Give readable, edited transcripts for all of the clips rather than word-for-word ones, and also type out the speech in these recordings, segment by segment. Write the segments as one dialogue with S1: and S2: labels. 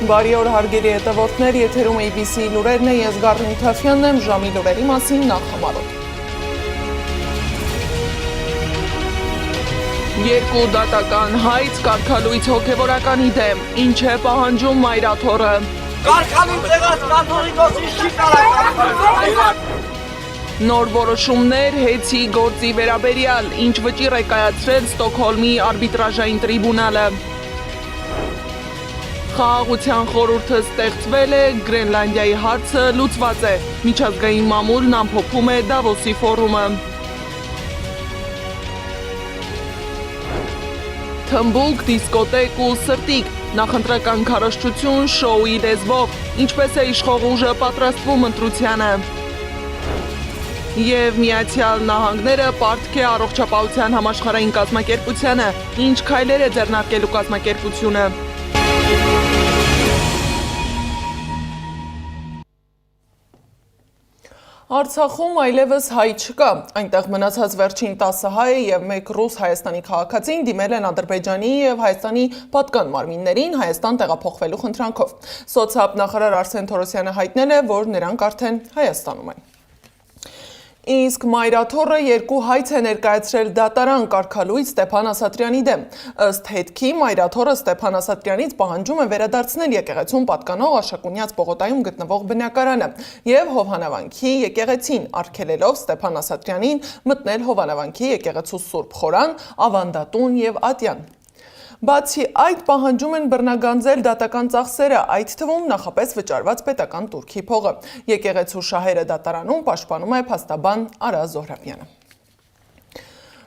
S1: Բարի օր հարգելի հետևորդներ, եթերում ABC լուրերն է, ես Գառնիկ Թաֆյանն եմ, ժամի լուրերի մասին նախ համարոտ։ Երկու դատական հայց կարգալույց հոգևորականի դեմ, ինչ է պահանջում Մայրաթորը։
S2: Կարգալույց եղած կաթողիկոսի չի կարող։
S1: Նոր որոշումներ հեծի գործի վերաբերյալ, ինչ վճիռ է կայացրել Ստոկհոլմի արբիտրաժային տրիբունալը։ Խաղաղության խորհուրդը ստեղծվել է, Գրենլանդիայի հարցը լուծված է, միջազգային մամուլն ամփոփում է Դավոսի ֆորումը։ Թմբուկ, դիսկոտեկ ու սրտիկ, նախընտրական քարոզչություն շոուի լեզվով, ինչպես է իշխող ուժը պատրաստվում ընտրությանը։ Եվ Միացյալ Նահանգները պարտք է առողջապահության համաշխարհային կազմակերպությանը, ինչ քայլեր է ձեռնարկելու կազմակերպությունը։ Արցախում այլևս հայ չկա, այնտեղ մնացած վերջին 10 հայը և 1 ռուս Հայաստանի քաղաքացին դիմել են Ադրբեջանի և Հայաստանի պատկան մարմիններին Հայաստան տեղափոխվելու խնդրանքով։ Սոցհաբ նախարար Արսեն Թորոսյանը հայտնել է, որ նրանք արդեն Հայաստանում են։ Իսկ Մայրաթորը երկու հայց է ներկայացրել դատարան կարգալույց Ստեփան Ասատրյանի դեմ։ Ըստ հետքի Մայրաթորը Ստեփան Ասատրյանից պահանջում է վերադարձնել եկեղեցուն պատկանող Արշակունյաց պողոտայում գտնվող բնակարանը և Հովհաննավանքի եկեղեցին, արգելելով Ստեփան Ասատրյանին մտնել Հովհաննավանքի եկեղեցու Սուրբ Խորան, Ավանդատուն և Ատյան։ Բացի այդ, պահանջում են բռնագանձել դատական ծախսերը, այդ թվում նախապես վճարված պետական տուրքի փողը։ Եկեղեցու շահերը դատարանում պաշտպանում է փաստաբան Արա Զոհրաբյանը։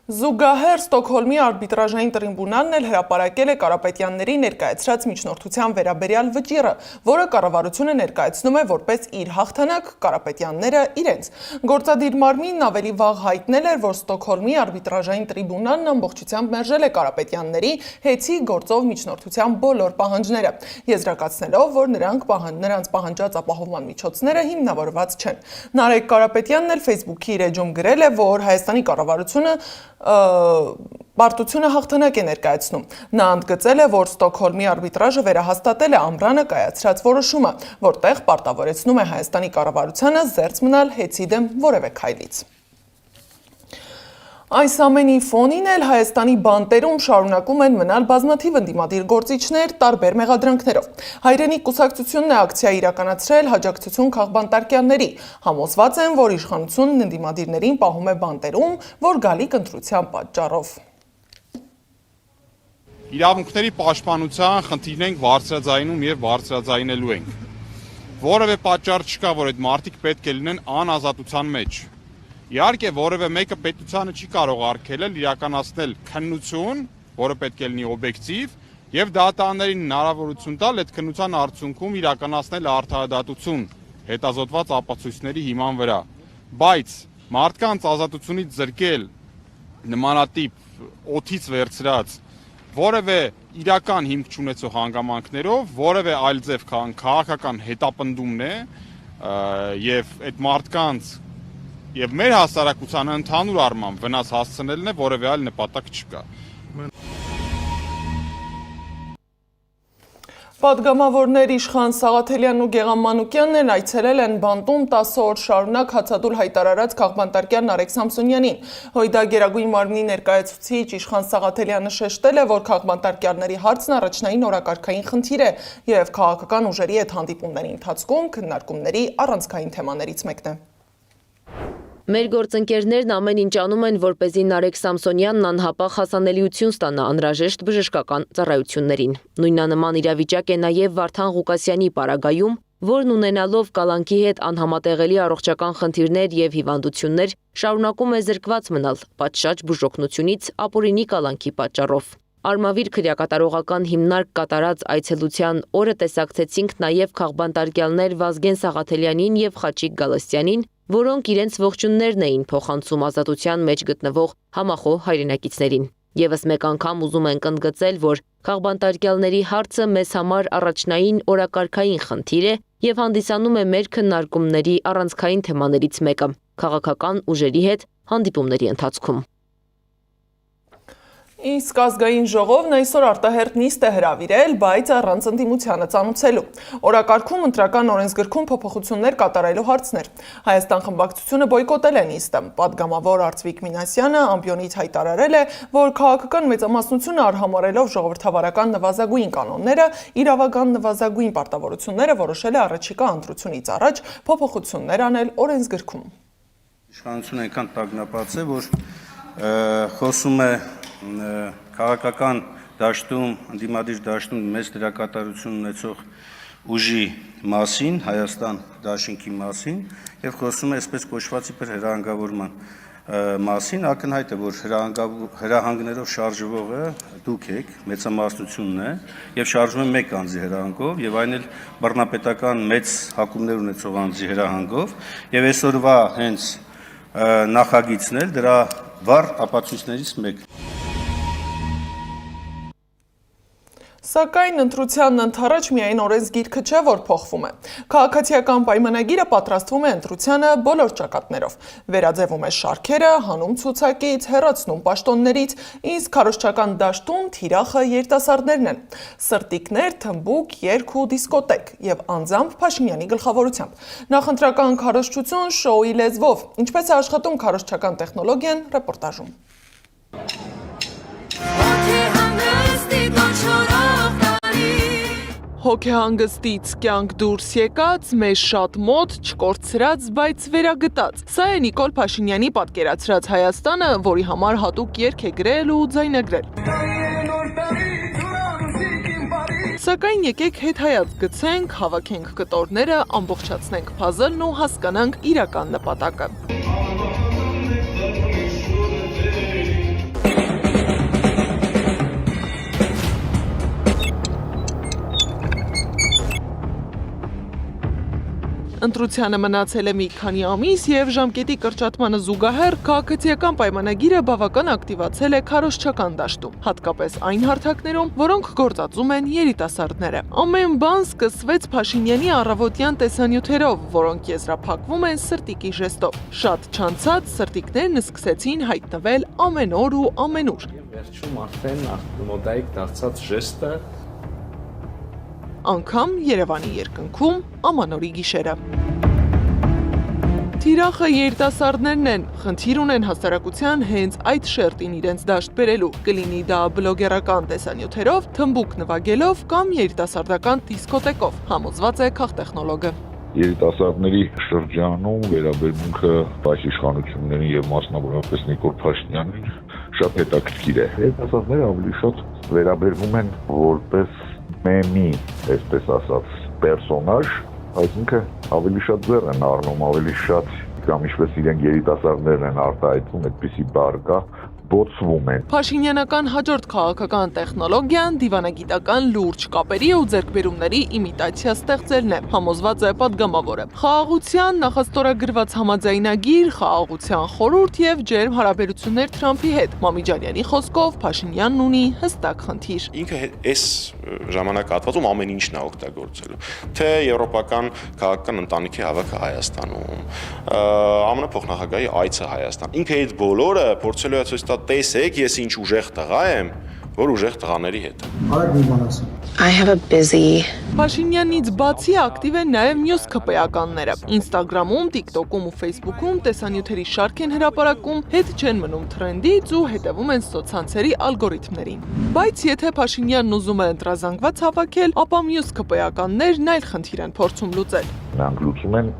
S1: Զուգահեռ Ստոկհոլմի արբիտրաժային տրիբունալն էլ հրապարակել է Կարապետյանների ներկայացրած միջնորդության վերաբերյալ վճիռը, որը կառավարությունը ներկայացնում է որպես իր հաղթանակ, Կարապետյանները իրենց։ Գործադիր մարմինն ավելի վաղ հայտնել էր, որ Ստոկհոլմի արբիտրաժային տրիբունալն ամբողջությամբ մերժել է Կարապետյանների հեծի գործով միջնորդության բոլոր պահանջները, եզրակացնելով, որ նրանց պահանջած ապահովման միջոցները հիմնավորված չեն։ Նարեկ Կարապետյանն էլ Facebook-ի իր էջում գրել է, որ Հայաստանի կառավարությունը պարտությունը հաղթանակ է ներկայացնում։ Նա ընդգծել է, որ Ստոկհոլմի արբիտրաժը վերահաստատել է ամռանը կայացրած որոշումը, որտեղ պարտավորեցնում է Հայաստանի կառավարությանը զերծ մնալ հեծի դեմ որևէ քայլից։ Այս ամենի ֆոնին էլ Հայաստանի բանտերում շարունակում են մնալ բազմաթիվ ընդդիմադիր գործիչներ տարբեր մեղադրանքներով։ Հայրենիք կուսակցությունն է ակցիա իրականացրել հաջակցություն քաղբանտարկյանների, համոզված են, որ իշխանությունն ընդդիմադիրներին պահում է բանտերում, որ գալիք ընտրության պատճառով։
S3: Իրավունքների պաշտպանության խնդիրն ենք բարձրաձայնում եւ բարձրաձայնելու ենք։ Որևէ պատճառ չկա, որ այդ մարդիկ պետք է լինեն անազատության մեջ։ Իհարկե, որևէ մեկը պետությանը չի կարող արգելել իրականացնել քննություն, որը պետք է լինի օբյեկտիվ, եւ դատարաններին հնարավորություն տալ այդ քննության արդյունքում իրականացնել արդարադատություն հետազոտված ապացույցների հիման վրա։ Բայց մարդկանց ազատությունից զրկել նմանատիպ օդից վերցրած որևէ իրական հիմք չունեցող հանգամանքներով, որևէ այլ ձև քաղաքական հետապնդումն է եւ այդ մարդկանց Եվ մեր հասարակությանը ընդհանուր առմամբ վնաս հասցնելն է, որևէ այլ նպատակ չկա։
S1: Պատգամավորներ Իշխան Սաղաթելյանն ու Գեղամ Մանուկյանն այցելել են բանտում 10 օր շարունակ հացադուլ հայտարարած քաղբանտարկյան Նարեկ Սամսոնյանին։ Հույդա Գերագույն մարմնի ներկայացուցիչ Իշխան Սաղաթելյանը շեշտել է, որ քաղբանտարկյալների հարցն առաջնային օրակարգային խնդիր է եւ քաղաքական ուժերի հետ հանդիպումների ընթացքում քննարկումների առանցքային թեմաներից մեկն է։
S4: Մեր գործընկերներն ամեն ինչ անում են, որպեսզի Նարեկ Սամսոնյանն անհապաղ հասանելիություն ստանա անհրաժեշտ բժշկական ծառայություններին։ Նույնանման իրավիճակ է նաև Վարդան Ղուկասյանի պարագայում, որն ունենալով կալանքի հետ անհամատեղելի առողջական խնդիրներ եւ հիվանդություններ, շարունակում է զրկված մնալ պատշաճ բուժօգնությունից ապօրինի կալանքի պատճառով։ Արմավիր քրեակատարողական հիմնարկ կատարած այցելության օրը տեսակցեցինք նաև քաղբանտարկյալներ Վազգեն Սաղաթելյանին եւ Խաչիկ Գալստյանին, որոնք իրենց ողջուններն էին փոխանցում ազատության մեջ գտնվող համախոհ հայրենակիցներին։ Եվս մեկ անգամ ուզում ենք ընդգծել, որ քաղբանտարկյալների հարցը մեզ համար առաջնային օրակարգային խնդիր է եւ հանդիսանում է մեր քննարկումների առանցքային թեմաներից մեկը՝ քաղաքական ուժերի հետ հանդիպումների ընթացքում։
S1: Իսկ ազգային ժողովն այսօր արտահերթ նիստ է հրավիրել, բայց առանց ընդդիմությանը ծանոթելու։ Օրակարգում ընտրական օրենսգրքում փոփոխություններ կատարելու հարցներ։ Հայաստան խմբակցությունը բոյկոտել է նիստը։ Պատգամավոր Արծվիկ Մինասյանը ամբիոնից հայտարարել է, որ քաղաքական մեծամասնությունը արհամարելով ժողովրդավարական նվազագույն կանոնները, իրավական նվազագույն պարտավորությունները որոշել է առաջիկա ընտրությունից առաջ փոփոխություններ անել օրենսգրքում։
S5: Իշխանությունը այնքան տագնապած է, որ խոսում է քաղաքական դաշտում, ընդդիմադիր դաշտում մեծ դերակատարություն ունեցող ուժի մասին, Հայաստան դաշինքի մասին եւ խոսում է այսպես կոչված իբր հրահանգավորման մասին, ակնհայտ է, որ հրահանգներով շարժվողը դուք եք, մեծամասնությունն է եւ շարժվում է մեկ անձի հրահանգով եւ այն էլ բռնապետական մեծ հակումներ ունեցող անձի հրահանգով եւ այսօրվա հենց նախագիծն էլ դրա վառ ապացույցներից մեկն։
S1: Սակայն ընտրությանն ընդառաջ միայն օրենսգիրքը չէ, որ փոխվում է։ Քաղաքացիական պայմանագիրը պատրաստվում է ընտրությանը բոլոր ճակատներով։ Վերաձևում է շարքերը, հանում ցուցակից, հեռացնում պաշտոններից, իսկ քարոզչական դաշտում թիրախը երիտասարդներն են։ Սրտիկներ, թմբուկ, երգ ու դիսկոտեք եւ անձամբ Փաշինյանի գլխավորությամբ։ Նախընտրական քարոզչություն շոուի լեզվով։ Ինչպես է աշխատում քարոզչական տեխնոլոգիան, ռեպորտաժում։ Հոգեհանգստից կյանք դուրս եկած, մեզ շատ մոտ, չկորցրած, բայց վերագտած։ Սա է Նիկոլ Փաշինյանի պատկերացրած Հայաստանը, որի համար հատուկ երգ է գրել ու ձայնագրել։ Սակայն եկեք հետհայաց գցենք, հավաքենք կտորները, ամբողջացնենք փազլն ու հասկանանք իրական նպատակը։ Ընտրությանը մնացել է մի քանի ամիս եւ ժամկետի կրճատմանը զուգահեռ քաղաքացիական պայմանագիրը բավական ակտիվացել է քարոզչական դաշտում, հատկապես այն հարթակներում, որոնք գործածում են երիտասարդները։ Ամեն բան սկսվեց Փաշինյանի առավոտյան տեսանյութերով, որոնք եզրափակվում են սրտիկի ժեստով։ Շատ չանցած սրտիկներն սկսեցին հայտնվել ամեն օր ու ամենուր։
S6: Վերջում արդեն մոդայիկ դարձած ժեստը
S1: անգամ Երևանի երկնքում ամանորի գիշերը։ Թիրախը երիտասարդներն են, խնդիր ունեն հասարակության հենց այդ շերտին իրենց դաշտ բերելու, կլինի դա բլոգերական տեսանյութերով, թմբուկ նվագելով կամ երիտասարդական դիսկոտեկով, համոզված է քաղտեխնոլոգը։
S7: Երիտասարդների շրջանում վերաբերմունքը այս իշխանություններին եւ մասնավորապես Նիկոլ Փաշինյանին շատ հետաքրքիր է։ Երիտասարդները ավելի շատ վերաբերվում են որպես մեմի, այսպես ասած, պերսոնաժ, այսինքն ավելի շատ ձեռ են առնում, ավելի շատ կամ ինչպես իրենք երիտասարդներն են արտահայտվում, այդպիսի բառ կա, բոցվում են։
S1: Փաշինյանական հաջորդ քաղաքական տեխնոլոգիան դիվանագիտական լուրջ կապերի ու ձեռքբերումների իմիտացիա ստեղծելն է, համոզված է պատգամավորը։ Խաղաղության նախաստորագրված համաձայնագիր, խաղաղության խորհուրդ եւ ջերմ հարաբերություններ Թրամփի հետ։ Մամիջանյանի խոսքով Փաշինյանն ունի հստակ խնդիր։
S8: Ինքը այս ժամանակահատվածում ամեն ինչն է օգտագործելու, թե եվրոպական քաղաքական ընտանիքի հավաքը Հայաստանում, ԱՄՆ փոխնախագահի այցը Հայաստան։ Ինքը այդ բոլորը փորձելու է ցույց տալ, տեսեք, ես ինչ ուժեղ տղա եմ, որ ուժեղ տղաների հետ եմ։
S9: I have a busy
S1: Փաշինյանից բացի ակտիվ են նաև մյուս ՔՊ-ականները։ Ինստագրամում, TikTok-ում ու Facebook-ում տեսանյութերի շարք են հրապարակում, հետ չեն մնում թրենդից ու հետևում են սոցցանցերի ալգորիթմներին։ Բայց եթե Փաշինյանն ուզում է ընտրազանգված հավաքել, ապա մյուս ՔՊ-ականներն այլ խնդիր են փորձում լուծել։
S7: Նրանք լուծում են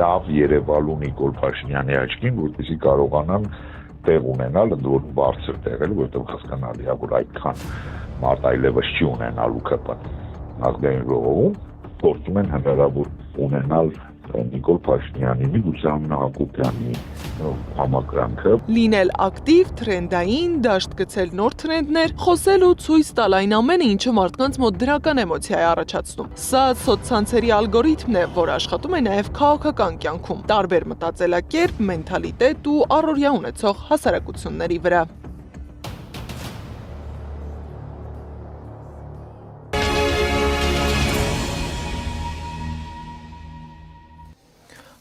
S7: լավ Երևալու Նիկոլ Փաշինյանի աչքին, որպեսզի կարողանան տեղ ունենալ, ընդ որում բարձր տեղել, որտեղ հասկանալի է, որ այդքան մարդ այլևս չի ունենալու ԿՊ-ն ազգային ժողովում, փորձում են հնարավոր ունենալ Նիկոլ Փաշինյանի, Միգուցյան Հակոբյանի համակրանքը։
S1: Լինել ակտիվ, թրենդային, դաշտ գցել նոր թրենդներ, խոսել ու ցույց տալ այն ամենը, ինչը մարդկանց մոտ դրական էմոցիա է առաջացնում։ Սա սոցցանցերի ալգորիթմն է, որ աշխատում է նաև քաղաքական կյանքում, տարբեր մտածելակերպ, մենթալիտետ ու առօրյա ունեցող հասարակությունների վրա։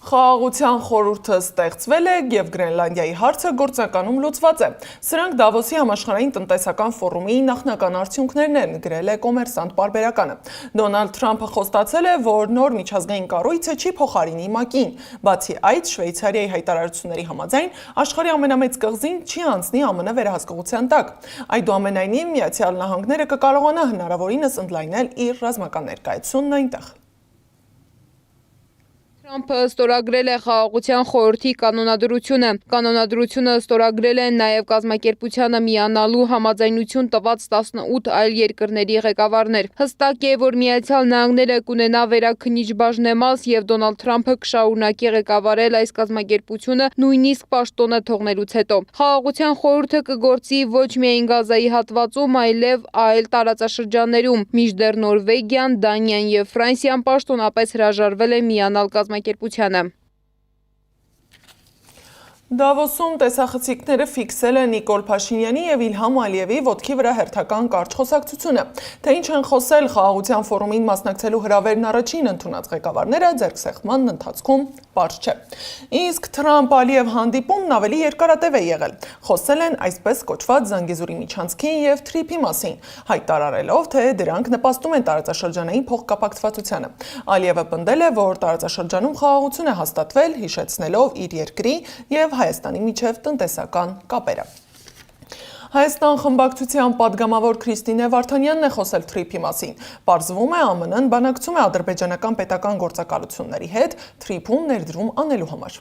S1: Խաղաղության խորհուրդը ստեղծվել է և Գրենլանդիայի հարցը գործնականում լուծված է։ Սրանք Դավոսի համաշխարհային տնտեսական ֆորումի նախնական արդյունքներն են, գրել է Կոմերսանտ պարբերականը։ Դոնալդ Թրամփը խոստացել է, որ նոր միջազգային կառույցը չի փոխարինի ՄԱԿ-ին։ Բացի այդ, Շվեյցարիայի հայտարարությունների համաձայն, աշխարհի ամենամեծ կղզին չի անցնի ԱՄՆ վերահսկողության տակ։ Այդուամենայնիվ, Միացյալ Նահանգները կկարողանա հնարավորինս ընդլայնել իր ռազմական ներկայությունն այնտեղ։
S9: Թրամփը ստորագրել է Խաղաղության խորհրդի կանոնադրությունը։ Կանոնադրությունը ստորագրել են նաև կազմակերպությանը միանալու համաձայնություն տված 18 այլ երկրների ղեկավարներ։ Հստակ է, որ Միացյալ Նահանգները կունենա վերաքննիչ բաժնեմաս և Դոնալդ Թրամփը կշարունակի ղեկավարել այս կազմակերպությունը նույնիսկ պաշտոնը թողնելուց հետո։ Խաղաղության խորհուրդը կգործի ոչ միայն Գազայի հատվածում, այլև այլ տարածաշրջաններում։ Մինչդեռ Նորվեգիան, Դանիան և Ֆրանսիան պաշտոնապես հրաժարվել են միանալ կազմակերպությանը։
S1: Դավոսում տեսախցիկները ֆիքսել է Նիկոլ Փաշինյանի և Իլհամ Ալիևի ոտքի վրա հերթական կարճ խոսակցությունը։ Թե ինչ են խոսել Խաղաղության ֆորումին մասնակցելու հրավերն առաջին ընդունած ղեկավարները, ձեռքսեղման ընթացքում պարզ չէ։ Իսկ Թրամփ-Ալիև հանդիպումն ավելի երկարատև է եղել։ Խոսել են այսպես կոչված Զանգեզուրի միջանցքի և թրիփի մասին, հայտարարելով, թե դրանք նպաստում են տարածաշրջանային փոխկապակցվածությանը։ Ալիևը պնդել է, որ տարածաշրջանում խաղաղություն է հաստատվել, հիշեցնելով իր երկրի և Հայաստանի միջև տնտեսական կապերը։ Հայաստան խմբակցության падգամավոր Քրիստինե Վարդանյանն է խոսել թրիփի մասին։ Պարզվում է, ԱՄՆ-ն բանակցում է ադրբեջանական պետական գործակալությունների հետ թրիփում ներդրում անելու համար։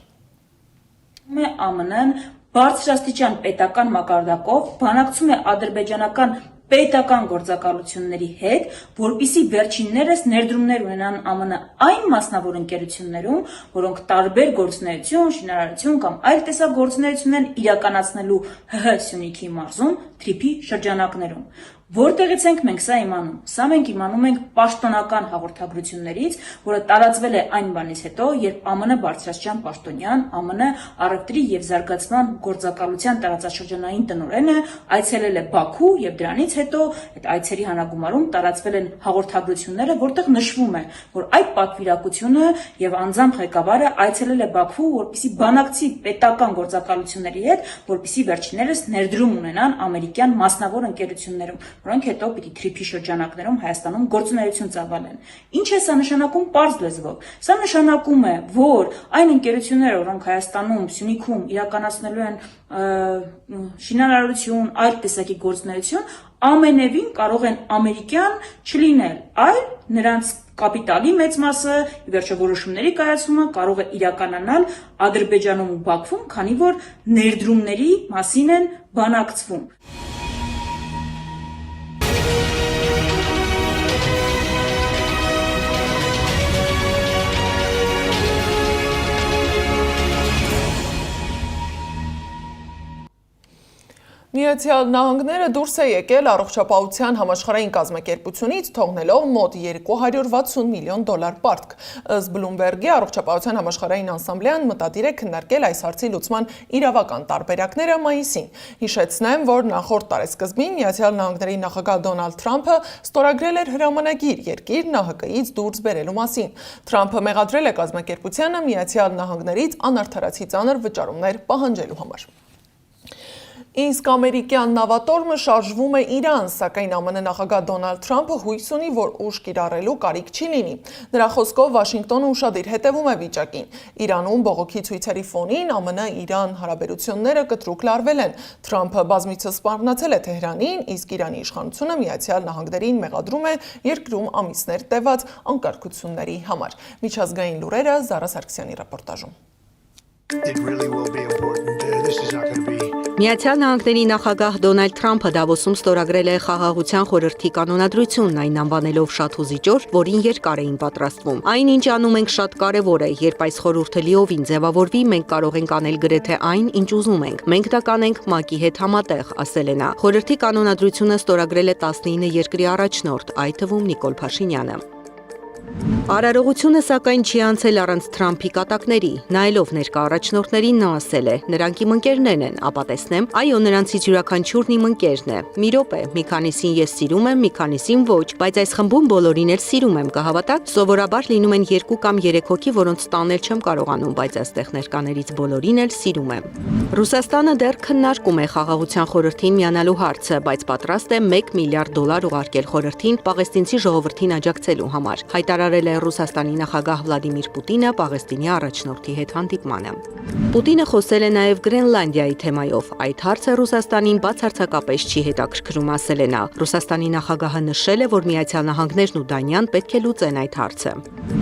S10: ԱՄՆ-ն բարձրաստիճան պետական մակարդակով բանակցում է ադրբեջանական պետական գործակալությունների հետ, որպիսի վերջիններս ներդրումներ ունենան ԱՄՆ այն մասնավոր ընկերություններում, որոնք տարբեր գործունեություն, շինարարություն կամ այլ տեսակ գործունեություն են իրականացնելու ՀՀ Սյունիքի մարզում թրիփի շրջանակներում։ Որտեղից ենք մենք սա իմանում։ Սա մենք իմանում ենք պաշտոնական հաղորդագրություններից, որը տարածվել է այն բանից հետո, երբ ԱՄՆ բարձրաստիճան պաշտոնյան, ԱՄՆ առևտրի և զարգացման գործակալության տարածաշրջանային տնօրենը այցելել է Բաքու և դրանից հետո այդ այցերի հանագումարում տարածվել են հաղորդագրությունները, որտեղ նշվում է, որ այդ պատվիրակությունը և անձամբ ղեկավարը այցելել է Բաքու, որպեսզի բանակցի պետական գործակալությունների հետ, որպեսզի վերջիններս ներդրում ունենան ամերիկյան մասնավոր ընկերություններում, որոնք հետո պիտի թրիփի շրջանակներում Հայաստանում գործունեություն ծավալեն։ Ինչ է սա նշանակում պարզ լեզվով։ Սա նշանակում է, որ այն ընկերությունները, որոնք Հայաստանում, Սյունիքում իրականացնելու են շինարարություն, այլ տեսակի գործունեություն, ամենևին կարող են ամերիկյան չլինել, այլ նրանց կապիտալի մեծ մասը, ի վերջո որոշումների կայացումը կարող է իրականանալ Ադրբեջանում ու Բաքվում, քանի որ ներդրումների մասին են բանակցվում։
S1: Միացյալ Նահանգները դուրս է եկել առողջապահության համաշխարհային կազմակերպությունից, թողնելով մոտ $260 միլիոն պարտք։ Ըստ Բլումբերգի առողջապահության համաշխարհային ասամբլեան մտադիր է քննարկել այս հարցի լուծման իրավական տարբերակները մայիսին։ Հիշեցնեմ, որ նախորդ տարեսկզբին Միացյալ Նահանգների նախագահ Դոնալդ Թրամփը ստորագրել էր հրամանագիր երկիրն ԱՀԿ-ից դուրս բերելու մասին։ Թրամփը մեղադրել է կազմակերպությանը Միացյալ Նահանգներից անարդարացի ծանր վճարումներ պահանջելու համար։ Իսկ ամերիկյան նավատորմը շարժվում է Իրան, սակայն ԱՄՆ նախագահ Դոնալդ Թրամփը հույս ունի, որ ուժ կիրառելու կարիք չի լինի։ Նրա խոսքով Վաշինգտոնը ուշադիր հետևում է վիճակին։ Իրանում բողոքի ցույցերի ֆոնին ԱՄՆ-Իրան հարաբերությունները կտրուկ լարվել են։ Թրամփը բազմիցս սպառնացել է Թեհրանին, իսկ Իրանի իշխանությունը Միացյալ Նահանգներին մեղադրում է երկրում ամիսներ տևած անկարգությունների համար։ Միջազգային լուրերը Զարա Սարգսյանի ռեպորտաժում։
S11: Միացյալ Նահանգների նախագահ Դոնալդ Թրամփը Դավոսում ստորագրել է Խաղաղության խորհրդի կանոնադրությունն, այն անվանելով շատ հուզիչ օր, որին երկար էին պատրաստվում։ Այն, ինչ անում ենք, շատ կարևոր է, երբ այս խորհուրդը լիովին ձևավորվի, մենք կարող ենք անել գրեթե այն, ինչ ուզում ենք։ Մենք դա կանենք ՄԱԿ-ի հետ համատեղ, ասել է նա։ Խորհրդի կանոնադրությունը ստորագրել է 19 երկրի առաջնորդ, այդ թվում Նիկոլ Փաշինյանը։ Արարողությունը սակայն չի անցել առանց Թրամփի կատակների, նայելով ներկա առաջնորդներին նա ասել է. նրանք իմ ընկերներն են, ապա տեսնեմ, այո, նրանցից յուրաքանչյուրն իմ ընկերն է։ Մի րոպե, մի քանիսին ես սիրում եմ, մի քանիսին ոչ, բայց այս խմբում բոլորին էլ սիրում եմ, կհավատաք, սովորաբար լինում են 2 կամ 3 հոգի, որոնց տանել չեմ կարողանում, բայց այստեղ ներկաներից բոլորին էլ սիրում եմ։ Ռուսաստանը դեռ քննարկում է խաղաղության խորհրդին միանալու հարցը, բայց պատրաստ է $1 միլիարդ ուղարկել խորհրդին Պաղեստինցի ժողովրդին աջակցելու համար, հայտարարել է Ռուսաստանի նախագահ Վլադիմիր Պուտինը Պաղեստինի առաջնորդի հետ հանդիպմանը։ Պուտինը խոսել է նաև Գրենլանդիայի թեմայով։ Այդ հարցը Ռուսաստանին բացարձակապես չի հետաքրքրում, ասել է նա։ Ռուսաստանի նախագահը նշել է, որ Միացյալ Նահանգներն ու Դանիան պետք է լուծեն այդ հարցը։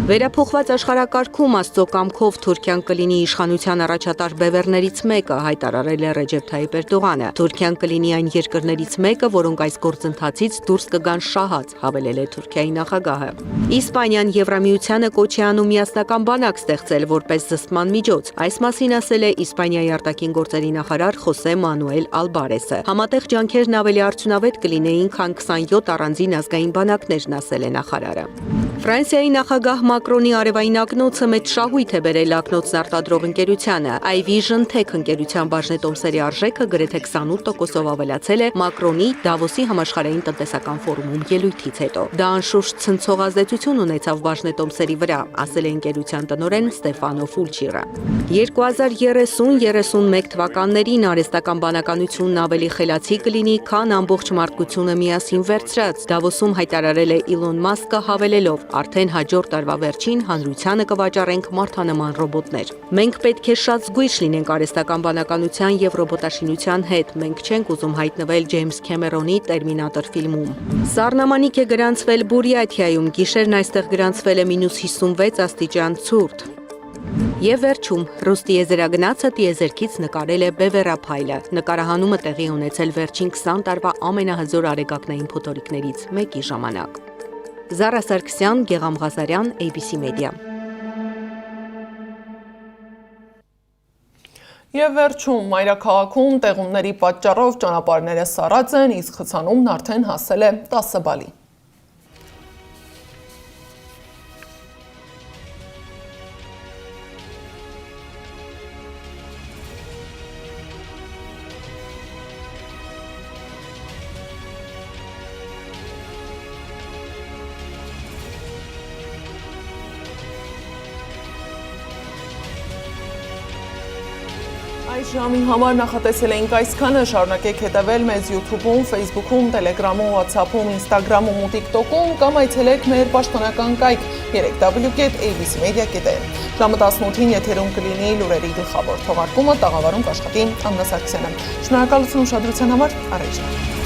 S11: Վերափոխված աշխարհակարգում Աստծո կամքով Թուրքիան կլինի իշխանության առաջատար բևեռներից մեկը, հայտարարել է Ռեջեփ Թայիփ Էրդողանը։ Թուրքիան կլինի այն երկրներից մեկը, որոնք այս գործընթացից դուրս կգան շահած, հավելել է Թուրքիայի նախագահը։ Իսպանիան Եվրամիությանը կոչ է անում միասնական բանակ ստեղծել որպես զսպման միջոց։ Այս մասին ասել է Իսպանիայի արտաքին գործերի նախարար Խոսե Մանուել Ալբարեսը։ Համատեղ ջանքերն ավելի արդյունավետ կլինեին, քան 27 առանձին ազգային բանակներն, ասել է նախարարը։ Ֆրանսիայի նախագահ Մակրոնի արևային ակնոցը մեծ շահույթ է բերել ակնոցն արտադրող ընկերությանը։ iVision Tech ընկերության բաժնետոմսերի արժեքը գրեթե 28%-ով ավելացել է Մակրոնի Դավոսի համաշխարհային տնտեսական ֆորումում ելույթից հետո։ Դա անշուշտ ցնցող ազդեցություն ունեցավ բաժնետոմսերի վրա, ասել է ընկերության տնօրեն Ստեֆանո Ֆուլչիրը։ 2030-31 թվականներին արհեստական բանականությունն ավելի խելացի կլինի, քան ամբողջ մարդկությունը միասին վերցրած, Դավոսում հայտարարել է Իլոն Մասկը, հավելելով. արդեն հաջորդ տարվա վերջին հանրությանը կվաճառենք մարդանման ռոբոտներ։ Մենք պետք է շատ զգույշ լինենք արհեստական բանականության եւ ռոբոտաշինության հետ։ Մենք չենք ուզում հայտնվել Ջեյմս Քեմերոնի Տերմինատոր ֆիլմում։ Սառնամանիք է գրանցվել Բուրյաթիայում, գիշերն այստեղ գրանցվել է -56 աստիճան ցուրտ։ Եվ վերջում ռուս տիեզերագնացը տիեզերքից նկարել է Բևեռափայլը։ Նկարահանումը տեղի ունեցել վերջին 20 տարվա ամենահզոր արեգակնային փոթորիկներից մեկի ժամանակ։ Զարա Սարգսյան, Գեգամ Ղազարյան, ABC Media։
S1: Եվ վերջում մայրաքաղաքում տեղումների պատճառով ճանապարհները սառած են, իսկ խցանումն արդեն հասել է 10 բալի։ Այս ժամի համար նախատեսել էինք այսքանը, շարունակեք հետևել մեզ YouTube-ում, Facebook-ում, Telegram-ում, WhatsApp-ում, Instagram-ում ու TikTok-ում կամ այցելեք մեր պաշտոնական կայք www.abcmedia.am։ Ժամը 18-ին եթերում կլինի լուրերի գլխավոր թողարկումը, տաղավարում կաշխատի Աննա Սարգսյանը։ Շնորհակալություն ուշադրության համար, առայժմ։